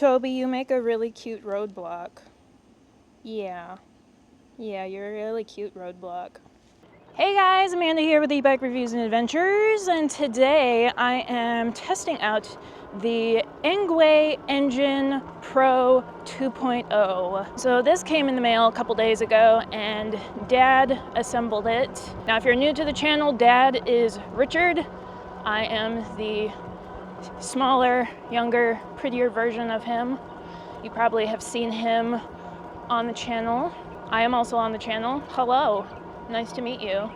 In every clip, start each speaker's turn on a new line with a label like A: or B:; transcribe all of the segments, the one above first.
A: Toby, you make a really cute roadblock. Yeah, you're a really cute roadblock. Hey guys, Amanda here with eBike Reviews and Adventures, and today I am testing out the Engwe Engine Pro 2.0. So this came in the mail a couple days ago and Dad assembled it. Now if you're new to the channel, Dad is Richard. I am the smaller, younger, prettier version of him. You probably have seen him on the channel. I am also on the channel. Hello, nice to meet you.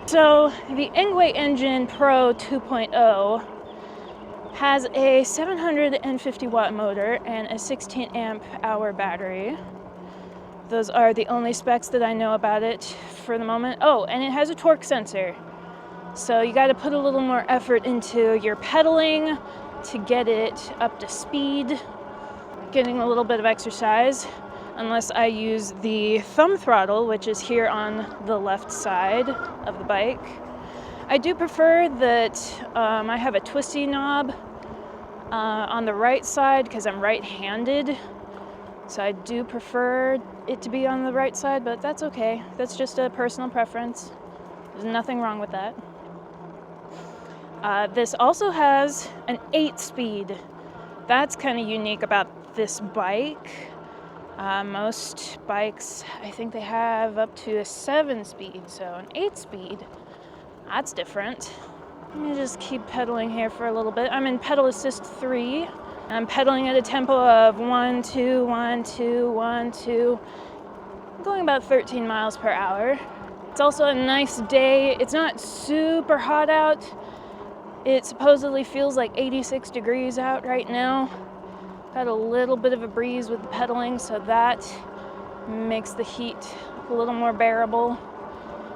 A: So the Engwe Engine Pro 2.0 has a 750 watt motor and a 16 amp hour battery. Those are the only specs that I know about it for the moment. Oh, and it has a torque sensor. So you got to put a little more effort into your pedaling to get it up to speed. Getting a little bit of exercise, unless I use the thumb throttle, which is here on the left side of the bike. I do prefer that I have a twisty knob on the right side because I'm right-handed. So I do prefer it to be on the right side, but that's okay. That's just a personal preference. There's nothing wrong with that. This also has an 8-speed. That's kind of unique about this bike. Most bikes, I think they have up to a 7-speed, so an 8-speed, that's different. Let me just keep pedaling here for a little bit. I'm in pedal assist 3. I'm pedaling at a tempo of 1, 2, 1, 2, 1, 2. I'm going about 13 miles per hour. It's also a nice day. It's not super hot out. It supposedly feels like 86 degrees out right now. Got a little bit of a breeze with the pedaling, so that makes the heat a little more bearable.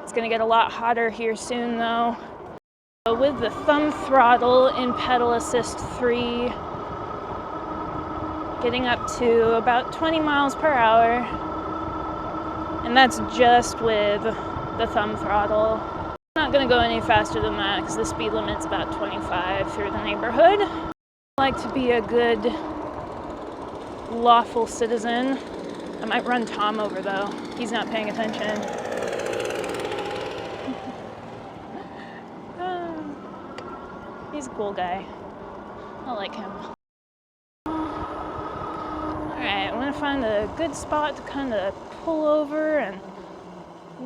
A: It's gonna get a lot hotter here soon though. So with the thumb throttle in pedal assist 3, getting up to about 20 miles per hour. And that's just with the thumb throttle. I'm not gonna go any faster than that because the speed limit's about 25 through the neighborhood. I like to be a good, lawful citizen. I might run Tom over though. He's not paying attention. He's a cool guy. I like him. Alright, I'm gonna find a good spot to kind of pull over and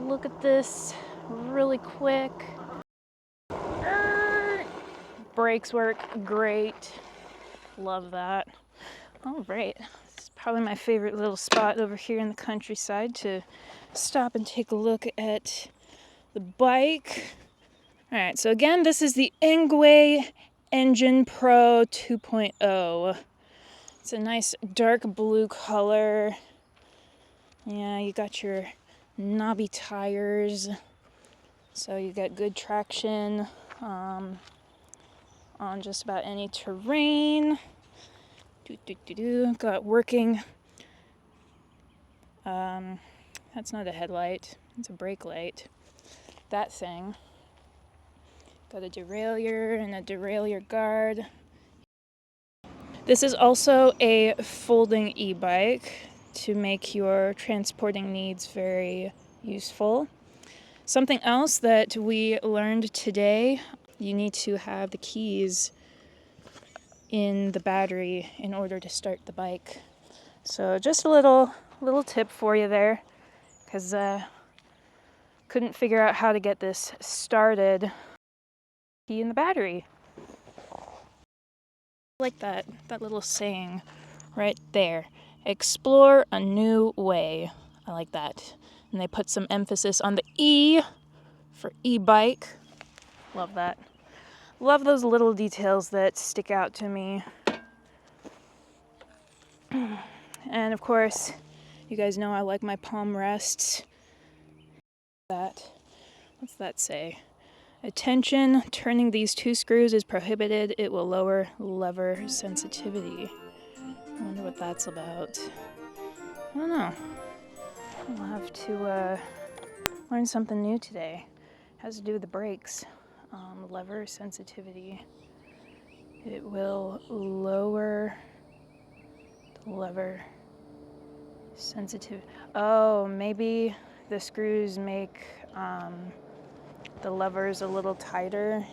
A: look at this really quick. Brakes work great. Love that. All right, this is probably my favorite little spot over here in the countryside to stop and take a look at the bike. All right, so again, this is the Engwe Engine Pro 2.0. It's a nice dark blue color. Yeah, you got your knobby tires, so you got good traction on just about any terrain. Got working, that's not a headlight, it's a brake light, that thing. Got a derailleur and a derailleur guard. This is also a folding e-bike to make your transporting needs very useful. Something else that we learned today, you need to have the keys in the battery in order to start the bike. So just a little tip for you there, because couldn't figure out how to get this started. Key in the battery. I like that little saying right there. Explore a new way. I like that. And they put some emphasis on the E for e-bike. Love that. Love those little details that stick out to me. And of course, you guys know I like my palm rests. What's that say? Attention, turning these 2 screws is prohibited. It will lower lever sensitivity. I wonder what that's about. I don't know. I'll have to learn something new today. It has to do with the brakes. Lever sensitivity. It will lower lever sensitive. Oh, maybe the screws make the levers a little tighter,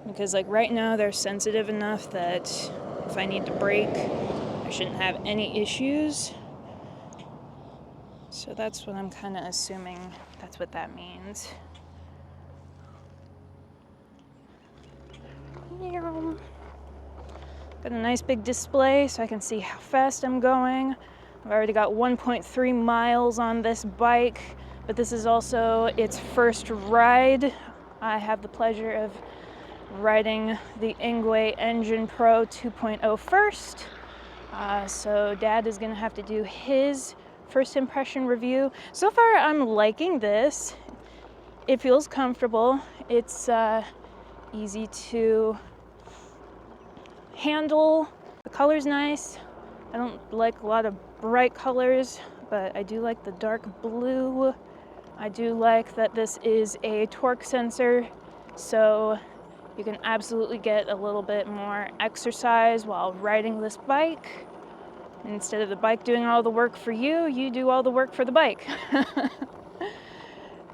A: because like right now they're sensitive enough that if I need to brake, I shouldn't have any issues. So that's what I'm kind of assuming that's what that means. Got a nice big display so I can see how fast I'm going. I've already got 1.3 miles on this bike, but this is also its first ride. I have the pleasure of riding the Engwe Engine Pro 2.0 first. So Dad is gonna have to do his first impression review. So far I'm liking this. It feels comfortable. It's easy to handle. The color's nice. I don't like a lot of bright colors, but I do like the dark blue. I do like that this is a torque sensor, so you can absolutely get a little bit more exercise while riding this bike. Instead of the bike doing all the work for you, you do all the work for the bike.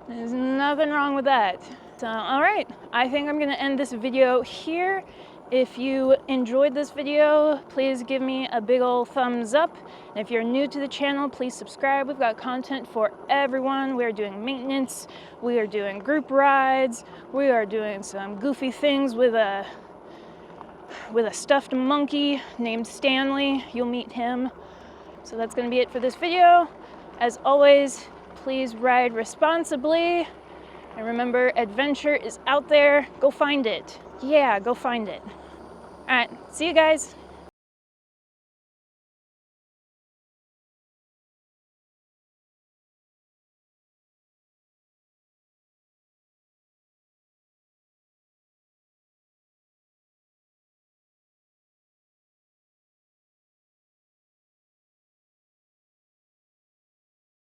A: There's nothing wrong with that. So, all right, I think I'm gonna end this video here. If you enjoyed this video, please give me a big ol' thumbs up. And if you're new to the channel, please subscribe. We've got content for everyone. We are doing maintenance, we are doing group rides, we are doing some goofy things with a stuffed monkey named Stanley. You'll meet him. So that's gonna be it for this video. As always, please ride responsibly. And remember, adventure is out there. Go find it. Yeah, go find it. All right, see you guys.